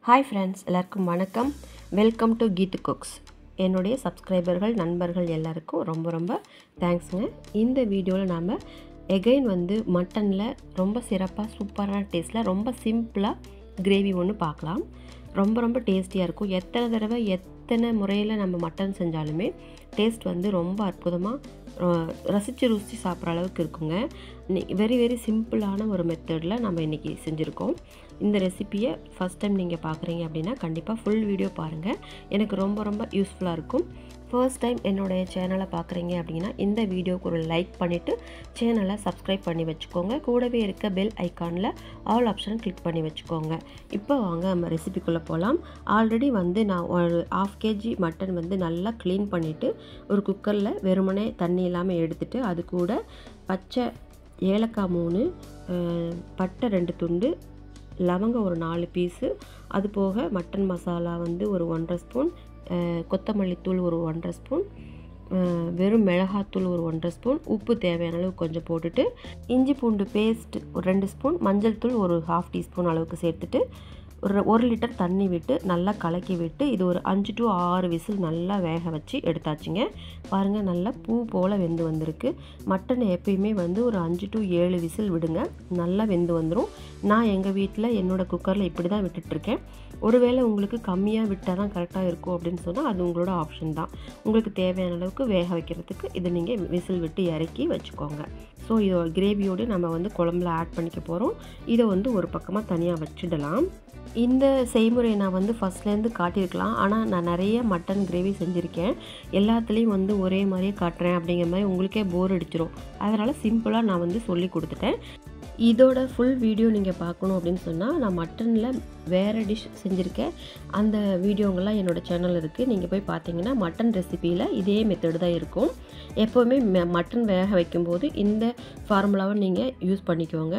Hi friends, எல்லாருக்கும் வணக்கம். Welcome to Keethu cooks. என்னுடைய சப்ஸ்கிரைபர்கள் நண்பர்கள் எல்லாருக்கும் ரொம்ப தேங்க்ஸுங்க. இந்த வீடியோவில் நாம் எகைன் மட்டனில் ரொம்ப சிறப்பாக சூப்பரான டேஸ்ட்டில் ரொம்ப சிம்பிளாக கிரேவி ஒன்று பார்க்கலாம். ரொம்ப டேஸ்டியாக இருக்கும். எத்தனை தடவை எத்தனை முறையில் நம்ம மட்டன் செஞ்சாலுமே டேஸ்ட் ரொம்ப அற்புதமாக ரசித்து சாப்பிட்ற அளவுக்கு இருக்குங்க. வெரி சிம்பிளான ஒரு மெத்தடில் நம்ம இன்றைக்கி செஞ்சுருக்கோம். இந்த ரெசிப்பியை ஃபஸ்ட் டைம் நீங்கள் பார்க்குறீங்க அப்படின்னா கண்டிப்பாக ஃபுல் வீடியோ பாருங்கள். எனக்கு ரொம்ப யூஸ்ஃபுல்லாக இருக்கும். ஃபர்ஸ்ட் டைம் என்னுடைய சேனலை பார்க்குறீங்க அப்படின்னா இந்த வீடியோவுக்கு ஒரு லைக் பண்ணிவிட்டு சேனலை சப்ஸ்கிரைப் பண்ணி வச்சுக்கோங்க. கூடவே இருக்க பெல் ஐக்கானில் ஆல் ஆப்ஷன் கிளிக் பண்ணி வச்சுக்கோங்க. இப்போ வாங்க நம்ம ரெசிபிக்குள்ளே போகலாம். ஆல்ரெடி நான் ஒரு 1/2 kg மட்டன் நல்லா க்ளீன் பண்ணிவிட்டு ஒரு குக்கரில் வெறுமனே தண்ணி இல்லாமல் எடுத்துகிட்டு அது கூட பச்சை ஏலக்காய் 3, பட்டை 2 துண்டு, லவங்கம் ஒரு 4 பீஸு, அது போக மட்டன் மசாலா ஒரு 1/2 ஸ்பூன், கொத்தமல்லி தூள் ஒரு 1/2 ஸ்பூன், வெறும் மிளகாத்தூள் ஒரு 1/2 ஸ்பூன், உப்பு தேவையான அளவு கொஞ்சம் போட்டுட்டு இஞ்சி பூண்டு பேஸ்ட் ஒரு 2 ஸ்பூன், மஞ்சள் தூள் ஒரு 1/2 டீஸ்பூன் அளவுக்கு சேர்த்துட்டு ஒரு 1 லிட்டர் தண்ணி விட்டு நல்லா கலக்கி விட்டு இது ஒரு 5 to 6 விசில் நல்லா வேக வச்சு எடுத்தாச்சுங்க. பாருங்கள், நல்லா பூ போல் வெந்து வந்திருக்கு. மட்டன் எப்பயுமே ஒரு 5 to 7 விசில் விடுங்க, நல்லா வெந்து வந்துடும். நான் எங்கள் வீட்டில் என்னோடய குக்கரில் இப்படி தான் விட்டுட்ருக்கேன். ஒருவேளை உங்களுக்கு கம்மியாக விட்டால் தான் கரெக்டாக இருக்கும் அப்படின்னு சொன்னால் அது உங்களோட ஆப்ஷன் தான். உங்களுக்கு தேவையான அளவுக்கு வேக வைக்கிறதுக்கு இதை நீங்கள் விசில் விட்டு இறக்கி வச்சுக்கோங்க. ஸோ இதோட கிரேவியோடு நம்ம குழம்புல ஆட் பண்ணிக்க போகிறோம். இதை ஒரு பக்கமாக தனியாக வச்சிடலாம். இந்த செய்முறை நான் ஃபஸ்ட்லேருந்து காட்டியிருக்கலாம். ஆனால் நான் நிறைய மட்டன் கிரேவி செஞ்சுருக்கேன். எல்லாத்துலேயும் ஒரே மாதிரியே காட்டுறேன் அப்படிங்கிற மாதிரி உங்களுக்கே போர் அடிச்சிடும். அதனால் சிம்பிளாக நான் சொல்லி கொடுத்துட்டேன். இதோட ஃபுல் வீடியோ நீங்கள் பார்க்கணும் அப்படின்னு சொன்னால் நான் மட்டனில் வேறு டிஷ் செஞ்சுருக்கேன். அந்த வீடியோங்கள்லாம் என்னோடய சேனலில் இருக்குது. நீங்கள் போய் பார்த்தீங்கன்னா மட்டன் ரெசிப்பியில் இதே மெத்தடு தான் இருக்கும். எப்போவுமே மட்டன் வேக வைக்கும்போது இந்த ஃபார்முலாவை நீங்கள் யூஸ் பண்ணிக்கோங்க.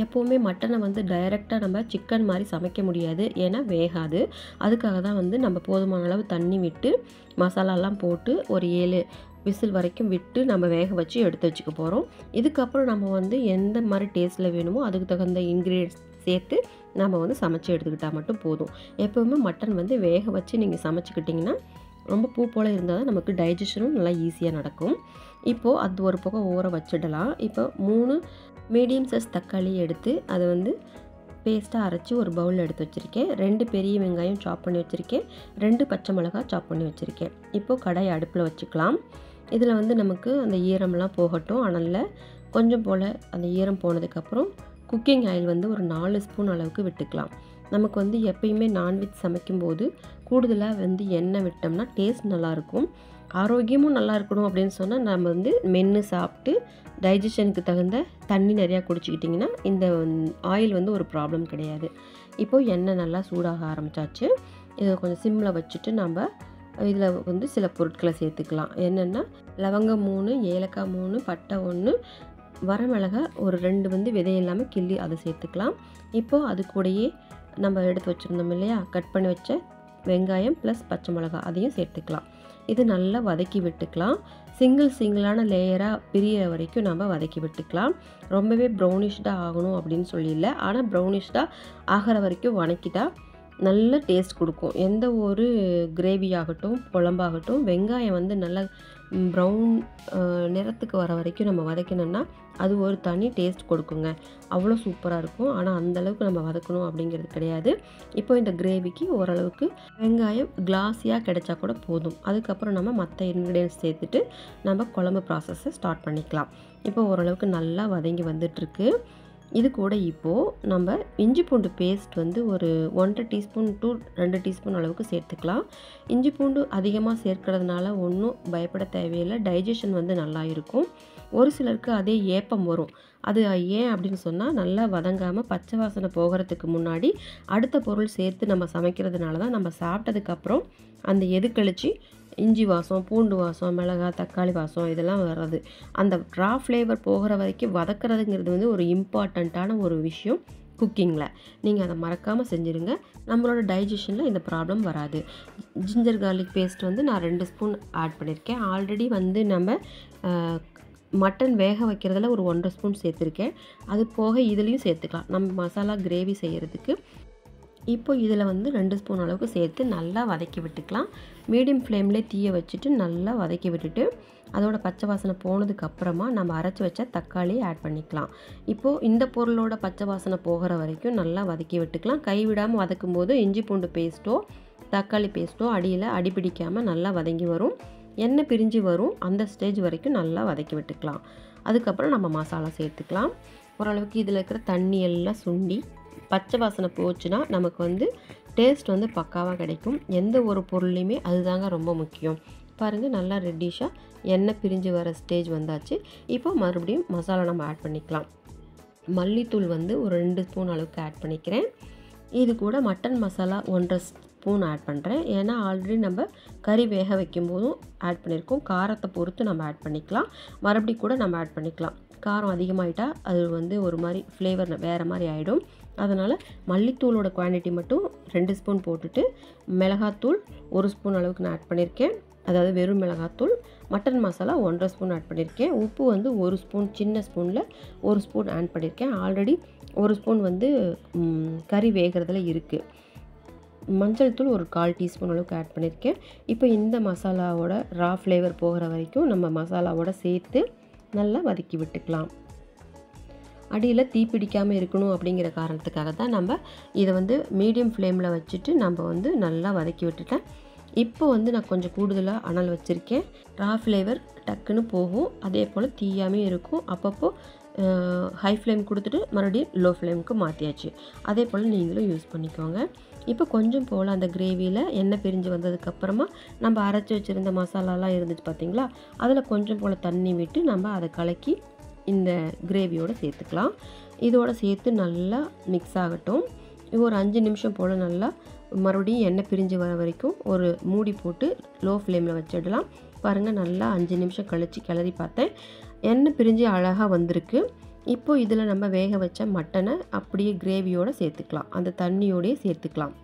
எப்போவுமே மட்டனை டைரெக்டாக நம்ம சிக்கன் மாதிரி சமைக்க முடியாது, ஏன்னா வேகாது. அதுக்காக தான் நம்ம போதுமான அளவு தண்ணி விட்டு மசாலாலாம் போட்டு ஒரு 7 விசில் வரைக்கும் விட்டு நம்ம வேக வச்சு எடுத்து வச்சுக்க போகிறோம். இதுக்கப்புறம் நம்ம எந்த மாதிரி டேஸ்ட்டில் வேணுமோ அதுக்கு தகுந்த இன்க்ரீடியன்ட்ஸ் சேர்த்து நம்ம சமைச்சு எடுத்துக்கிட்டால் மட்டும் போதும். எப்போவுமே மட்டன் வேக வச்சு நீங்கள் சமைச்சிக்கிட்டிங்கன்னா ரொம்ப பூ போல் இருந்தால் தான் நமக்கு டைஜஷனும் நல்லா ஈஸியாக நடக்கும். இப்போது அது ஒரு பக்கம் ஊற வச்சிடலாம். இப்போ 3 மீடியம் சைஸ் தக்காளி எடுத்து அதை பேஸ்ட்டாக அரைச்சி ஒரு பவுலில் எடுத்து வச்சுருக்கேன். 2 பெரிய வெங்காயம் சாப் பண்ணி வச்சுருக்கேன். 2 பச்சை மிளகாய் சாப் பண்ணி வச்சுருக்கேன். இப்போது கடாய் அடுப்பில் வச்சுக்கலாம். இதில் நமக்கு அந்த ஈரம்லாம் போகட்டும். அனலில் கொஞ்சம் போல் அந்த ஈரம் போனதுக்கப்புறம் குக்கிங் ஆயில் ஒரு 4 ஸ்பூன் அளவுக்கு விட்டுக்கலாம். நமக்கு எப்பயுமே நான்வெஜ் சமைக்கும்போது கூடுதலாக எண்ணெய் விட்டோம்னா டேஸ்ட் நல்லாயிருக்கும், ஆரோக்கியமும் நல்லா இருக்கணும். அப்படின்னு சொன்னால் நம்ம மென்று சாப்பிட்டு டைஜஷனுக்கு தகுந்த தண்ணி நிறையா குடிச்சிக்கிட்டிங்கன்னா இந்த ஆயில் ஒரு ப்ராப்ளம் கிடையாது. இப்போது எண்ணெய் நல்லா சூடாக ஆரம்பித்தாச்சு. இதை கொஞ்சம் சிம்மில் வச்சுட்டு நம்ம இதில் சில பொருட்களை சேர்த்துக்கலாம். என்னென்னா லவங்கம் 3, ஏலக்காய் 3, பட்டை 1, வரமிளகாய் ஒரு 2 விதை இல்லாமல் கிள்ளி அதை சேர்த்துக்கலாம். இப்போது அது கூடயே நம்ம எடுத்து வச்சுருந்தோம் இல்லையா, கட் பண்ணி வச்ச வெங்காயம் ப்ளஸ் பச்சை மிளகாய் அதையும் சேர்த்துக்கலாம். இது நல்லா வதக்கி விட்டுக்கலாம். சிங்கிளான லேயராக பிரியிற வரைக்கும் நம்ம வதக்கி விட்டுக்கலாம். ரொம்பவே ப்ரௌனிஷ்டாக ஆகணும் அப்படின்னு சொல்லி இல்லை, ஆனால் ப்ரௌனிஷ்டாக ஆகிற வரைக்கும் வதக்கிட்டா நல்ல டேஸ்ட் கொடுக்கும். எந்த ஒரு கிரேவி ஆகட்டும் குழம்பாகட்டும் வெங்காயம் நல்லா ப்ரௌன் நிறத்துக்கு வர வரைக்கும் நம்ம வதக்கணும்னா அது ஒரு தனி டேஸ்ட் கொடுக்குங்க. அவ்வளோ சூப்பராக இருக்கும். ஆனால் அந்தளவுக்கு நம்ம வதக்கணும் அப்படிங்கிறது கிடையாது. இப்போ இந்த கிரேவிக்கு ஓரளவுக்கு வெங்காயம் கிளாஸியாக கிடைச்சா கூட போதும். அதுக்கப்புறம் நம்ம மற்ற இன்க்ரீடியன்ட்ஸ் சேர்த்துட்டு நம்ம குழம்பு ப்ராசஸை ஸ்டார்ட் பண்ணிக்கலாம். இப்போ ஓரளவுக்கு நல்லா வதங்கி வந்துட்டுருக்கு. இது கூட இப்போது நம்ம இஞ்சி பூண்டு பேஸ்ட் ஒரு 1/2 டீஸ்பூன் to 2 டீஸ்பூன் அளவுக்கு சேர்த்துக்கலாம். இஞ்சி பூண்டு அதிகமாக சேர்க்கறதுனால ஒன்றும் பயப்பட தேவையில்லை, டைஜஷன் நல்லா இருக்கும். ஒரு சிலருக்கு அதே ஏப்பம் வரும். அது ஏன் அப்படின்னு சொன்னால் நல்லா வதங்காமல் பச்சை வாசனை போகிறதுக்கு முன்னாடி அடுத்த பொருள் சேர்த்து நம்ம சமைக்கிறதுனால தான் நம்ம சாப்பிட்டதுக்கப்புறம் அந்த எதுக்கழிச்சு இஞ்சி வாசம், பூண்டு வாசம், மிளகாய், தக்காளி வாசம் இதெல்லாம் வர்றது. அந்த ரா ஃப்ளேவர் போகிற வரைக்கும் வதக்கிறதுங்கிறது ஒரு இம்பார்ட்டண்ட்டான ஒரு விஷயம் குக்கிங்கில். நீங்கள் அதை மறக்காமல் செஞ்சுருங்க. நம்மளோட டைஜஷனில் இந்த ப்ராப்ளம் வராது. ஜிஞ்சர் கார்லிக் பேஸ்ட் நான் 2 ஸ்பூன் ஆட் பண்ணியிருக்கேன். ஆல்ரெடி நம்ம மட்டன் வேக வைக்கிறதுல ஒரு 1/2 ஸ்பூன் சேர்த்துருக்கேன். அது போக இதுலேயும் சேர்த்துக்கலாம். நம்ம மசாலா கிரேவி செய்கிறதுக்கு இப்போ இதில் வந்து 2 ஸ்பூன் அளவுக்கு சேர்த்து நல்லா வதக்கி விட்டுக்கலாம். மீடியம் ஃப்ளேம்லேயே தீயை வச்சுட்டு நல்லா வதக்கி விட்டுட்டு அதோட பச்சை வாசனை போனதுக்கப்புறமா நம்ம அரைச்சி வச்ச தக்காளியை ஆட் பண்ணிக்கலாம். இப்போது இந்த பொருளோட பச்சை வாசனை போகிற வரைக்கும் நல்லா வதக்கி விட்டுக்கலாம். கைவிடாமல் வதக்கும் போது இஞ்சி பூண்டு பேஸ்ட்டோ தக்காளி பேஸ்ட்டோ அடியில் அடிப்பிடிக்காமல் நல்லா வதங்கி வரும். எண்ணெய் பிரிஞ்சு வரும். அந்த ஸ்டேஜ் வரைக்கும் நல்லா வதக்கி விட்டுக்கலாம். அதுக்கப்புறம் நம்ம மசாலா சேர்த்துக்கலாம். ஓரளவுக்கு இதில் இருக்கிற தண்ணி எல்லாம் சுண்டி பச்சை வாசனை போச்சுன்னா நமக்கு வந்து டேஸ்ட் வந்து பக்காவாக கிடைக்கும். எந்த ஒரு பொருள்லையுமே அதுதாங்க ரொம்ப முக்கியம். பாருங்கள், நல்லா ரெட்டிஷாக எண்ணெய் பிரிஞ்சு வர ஸ்டேஜ் வந்தாச்சு. இப்போ மறுபடியும் மசாலா நம்ம ஆட் பண்ணிக்கலாம். மல்லித்தூள் வந்து ஒரு 2 ஸ்பூன் அளவுக்கு ஆட் பண்ணிக்கிறேன். இது கூட மட்டன் மசாலா 1.5 ஸ்பூன் ஆட் பண்ணுறேன். ஏன்னா ஆல்ரெடி நம்ம கறி வேக வைக்கும் போதும் ஆட் பண்ணியிருக்கோம். காரத்தை பொறுத்து நம்ம ஆட் பண்ணிக்கலாம். மறுபடியும் கூட நம்ம ஆட் பண்ணிக்கலாம். காரம் அதிகமாகிட்டால் அது வந்து ஒரு மாதிரி ஃப்ளேவர் வேறு மாதிரி ஆகிடும். அதனால் மல்லித்தூளோட குவான்டிட்டி மட்டும் 2 ஸ்பூன் போட்டுட்டு மிளகாத்தூள் 1 ஸ்பூன் அளவுக்கு நான் ஆட் பண்ணியிருக்கேன். அதாவது வெறும் மிளகாத்தூள். மட்டன் மசாலா 1.5 ஸ்பூன் ஆட் பண்ணியிருக்கேன். உப்பு வந்து 1 ஸ்பூன், சின்ன ஸ்பூனில் 1 ஸ்பூன் ஆட் பண்ணியிருக்கேன். ஆல்ரெடி 1 ஸ்பூன் வந்து கறி வேகிறதுல இருக்குது. மஞ்சள் தூள் ஒரு 1/4 டீஸ்பூன் அளவுக்கு ஆட் பண்ணியிருக்கேன். இப்போ இந்த மசாலாவோட ரா ஃப்ளேவர் போகிற வரைக்கும் நம்ம மசாலாவோட சேர்த்து நல்லா வதக்கி விட்டுக்கலாம். அடியில் தீ பிடிக்காமல் இருக்கணும் அப்படிங்கிற காரணத்துக்காக தான் நம்ம இதை வந்து மீடியம் ஃப்ளேமில் வச்சுட்டு நம்ம வந்து நல்லா வதக்கி விட்டுட்டேன். இப்போ வந்து நான் கொஞ்சம் கூடுதலாக அனல் வச்சுருக்கேன். ரா ஃப்ளேவர் டக்குன்னு போகும். அதே போல் தீயாமே இருக்கும். அப்பப்போ ஹை ஃப்ளேம் கொடுத்துட்டு மறுபடியும் லோ ஃப்ளேமுக்கு மாற்றியாச்சு. அதே போல் நீங்களும் யூஸ் பண்ணிக்கோங்க. இப்போ கொஞ்சம் போல் அந்த கிரேவியில் எண்ணெய் பிரிஞ்சு வந்ததுக்கப்புறமா நம்ம அரைச்சி வச்சுருந்த மசாலாலாம் இருந்துச்சு பார்த்திங்களா, அதில் கொஞ்சம் போல் தண்ணி விட்டு நம்ம அதை கலக்கி இந்த கிரேவியோடு சேர்த்துக்கலாம். இதோடு சேர்த்து நல்லா மிக்ஸ் ஆகட்டும். ஒரு 5 நிமிஷம் போல் நல்லா மறுபடியும் எண்ணெய் பிரிஞ்சு வர வரைக்கும் ஒரு மூடி போட்டு லோ ஃப்ளேமில் வச்சிடலாம். பாருங்கள், நல்லா 5 நிமிஷம் கழித்து கிளறி பார்த்தேன். எண்ணெய் பிரிஞ்சு அழகாக வந்திருக்கு. இப்போ இதில் நம்ம வேக வச்ச மட்டனை அப்படியே கிரேவியோடு சேர்த்துக்கலாம். அந்த தண்ணியோடையே சேர்த்துக்கலாம்.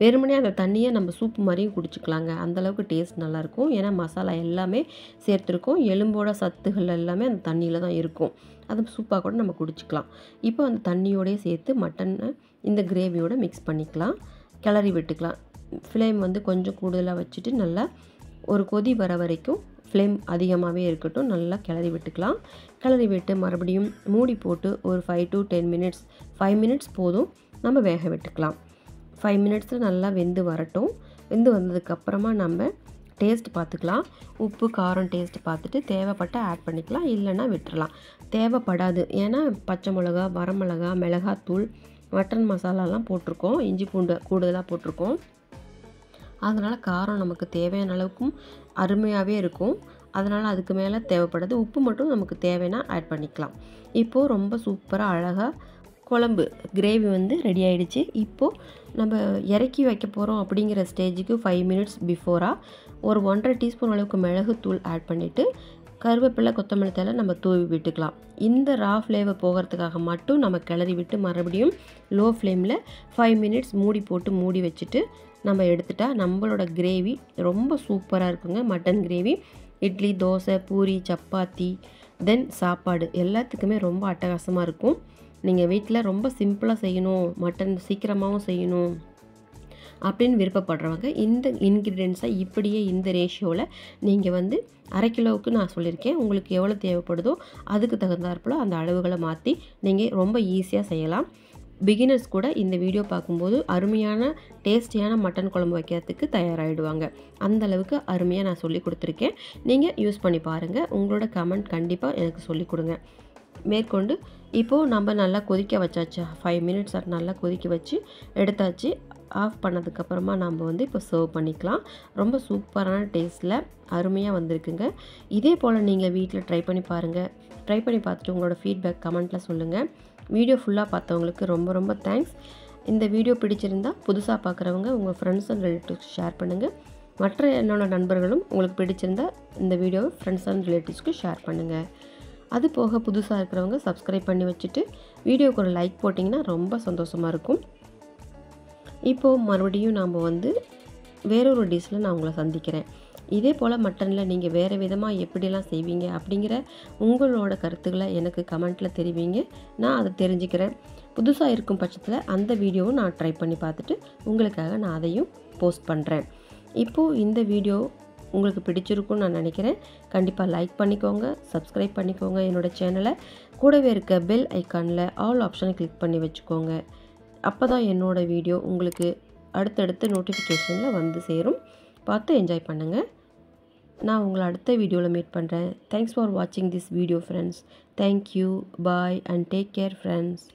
வெறுமனே அந்த தண்ணியை நம்ம சூப் மாதிரியும் குடிச்சிக்கலாங்க. அந்தளவுக்கு டேஸ்ட் நல்லாயிருக்கும். ஏன்னா மசாலா எல்லாமே சேர்த்துருக்கோம். எலும்போட சத்துகள் எல்லாமே அந்த தண்ணியில் தான் இருக்கும். அது சூப்பாக கூட நம்ம குடிச்சிக்கலாம். இப்போ அந்த தண்ணியோடையே சேர்த்து மட்டனை இந்த கிரேவியோடு மிக்ஸ் பண்ணிக்கலாம். கிளறி விட்டுக்கலாம். ஃப்ளேம் வந்து கொஞ்சம் கூடுதலாக வச்சுட்டு நல்லா ஒரு கொதி வர வரைக்கும் ஃப்ளேம் அதிகமாகவே இருக்கட்டும். நல்லா கிளறி விட்டுக்கலாம். கிளறி விட்டு மறுபடியும் மூடி போட்டு ஒரு 5 to 10 மினிட்ஸ் 5 மினிட்ஸ் போதும் நம்ம வேக விட்டுக்கலாம். 5 மினிட்ஸில் நல்லா வெந்து வரட்டும். வெந்து வந்ததுக்கப்புறமா நம்ம டேஸ்ட் பார்த்துக்கலாம். உப்பு காரம் டேஸ்ட் பார்த்துட்டு தேவைப்பட்ட ஆட் பண்ணிக்கலாம். இல்லைன்னா விட்டுறலாம். தேவைப்படாது. ஏன்னா பச்சை மிளகா, வரமிளகா, மிளகாத்தூள், மட்டன் மசாலாலாம் போட்டிருக்கோம். இஞ்சி பூண்டு கூடுதலாக போட்டிருக்கோம். அதனால் காரம் நமக்கு தேவையான அளவுக்கும் அருமையாகவே இருக்கும். அதனால் அதுக்கு மேலே தேவைப்படாது. உப்பு மட்டும் நமக்கு தேவைன்னா ஆட் பண்ணிக்கலாம். இப்போது ரொம்ப சூப்பராக அழகாக குழம்பு கிரேவி வந்து ரெடி ஆகிடுச்சு. இப்போது நம்ம இறக்கி வைக்க போகிறோம் அப்படிங்கிற ஸ்டேஜுக்கு 5 மினிட்ஸ் பிஃபோராக ஒரு 1.5 டீஸ்பூன் அளவுக்கு மிளகுத்தூள் ஆட் பண்ணிவிட்டு கருவேப்பிலை, கொத்தமல்லி தழை நம்ம தூவி விட்டுக்கலாம். இந்த ரா ஃப்ளேவர் போகிறதுக்காக மட்டும் நம்ம கிளறி விட்டு மறுபடியும் லோ ஃப்ளேமில் 5 மினிட்ஸ் மூடி போட்டு மூடி வச்சுட்டு நம்ம எடுத்துட்டா நம்மளோட கிரேவி ரொம்ப சூப்பராக இருக்குங்க. மட்டன் கிரேவி இட்லி, தோசை, பூரி, சப்பாத்தி, தென் சாப்பாடு எல்லாத்துக்குமே ரொம்ப அட்டகாசமாக இருக்கும். நீங்கள் வீட்டில் ரொம்ப சிம்பிளாக செய்யணும், மட்டன் சீக்கிரமாகவும் செய்யணும் அப்படின்னு விருப்பப்படுறவங்க இந்த இன்க்ரீடியன்ஸை இப்படியே இந்த ரேஷியோவில் நீங்கள் வந்து 1/2 கிலோவுக்கு நான் சொல்லியிருக்கேன். உங்களுக்கு எவ்வளோ தேவைப்படுதோ அதுக்கு தகுந்தாற்போல் அந்த அளவுகளை மாற்றி நீங்கள் ரொம்ப ஈஸியாக செய்யலாம். பிகினர்ஸ் கூட இந்த வீடியோ பார்க்கும்போது அருமையான டேஸ்டியான மட்டன் குழம்பு வைக்கிறதுக்கு தயாராகிடுவாங்க. அந்தளவுக்கு அருமையாக நான் சொல்லி கொடுத்துருக்கேன். நீங்கள் யூஸ் பண்ணி பாருங்கள். உங்களோட கமெண்ட் கண்டிப்பாக எனக்கு சொல்லிக் கொடுங்க. மேற்கொண்டு இப்போது நம்ம நல்லா கொதிக்க வச்சாச்சு. 5 மினிட்ஸ் நல்லா கொதிக்க வச்சு எடுத்தாச்சு. ஆஃப் பண்ணதுக்கப்புறமா நம்ம வந்து இப்போ சர்வ் பண்ணிக்கலாம். ரொம்ப சூப்பரான டேஸ்ட்டில் அருமையாக வந்திருக்குங்க. இதே போல் நீங்கள் வீட்டில் ட்ரை பண்ணி பாருங்கள். ட்ரை பண்ணி பார்த்துட்டு உங்களோட ஃபீட்பேக் கமெண்ட்டில் சொல்லுங்கள். வீடியோ ஃபுல்லாக பார்த்தவங்களுக்கு ரொம்ப ரொம்ப தேங்க்ஸ். இந்த வீடியோ பிடிச்சிருந்தால் புதுசாக பார்க்குறவங்க உங்கள் ஃப்ரெண்ட்ஸ் அண்ட் ரிலேட்டிவ்ஸ் ஷேர் பண்ணுங்கள். மற்ற என்னோட நண்பர்களும் உங்களுக்கு பிடிச்சிருந்தால் இந்த வீடியோவை ஃப்ரெண்ட்ஸ் அண்ட் ரிலேட்டிவ்ஸ்க்கு ஷேர் பண்ணுங்கள். அது போக புதுசாக இருக்கிறவங்க சப்ஸ்கிரைப் பண்ணி வச்சுட்டு வீடியோக்கு ஒரு லைக் போட்டிங்கன்னா ரொம்ப சந்தோஷமாக இருக்கும். இப்போது மறுபடியும் நாம் வந்து வேறொரு டிஷ்ஷில் நான் உங்களை சந்திக்கிறேன். இதே போல் மட்டனில் நீங்கள் வேறு விதமாக எப்படிலாம் செய்வீங்க அப்படிங்கிற உங்களோட கருத்துக்களை எனக்கு கமெண்ட்டில் தெரிவிங்க. நான் அதை தெரிஞ்சுக்கிறேன். புதுசாக இருக்கும் பட்சத்தில் அந்த வீடியோவும் நான் ட்ரை பண்ணி பார்த்துட்டு உங்களுக்காக நான் அதையும் போஸ்ட் பண்ணுறேன். இப்போது இந்த வீடியோ உங்களுக்கு பிடிச்சிருக்குன்னு நான் நினைக்கிறேன். கண்டிப்பாக லைக் பண்ணிக்கோங்க, சப்ஸ்கிரைப் பண்ணிக்கோங்க என்னோடய சேனலை. கூடவே இருக்க பெல் ஐக்கானில் ஆல் ஆப்ஷனை கிளிக் பண்ணி வச்சுக்கோங்க. அப்போ தான் என்னோடய வீடியோ உங்களுக்கு அடுத்தடுத்து நோட்டிஃபிகேஷனில் வந்து சேரும். பார்த்து என்ஜாய் பண்ணுங்கள். நான் உங்களை அடுத்த வீடியோவில் மீட் பண்ணுறேன். தேங்க்ஸ் ஃபார் வாட்சிங் this video friends. Thank you, bye and take care friends.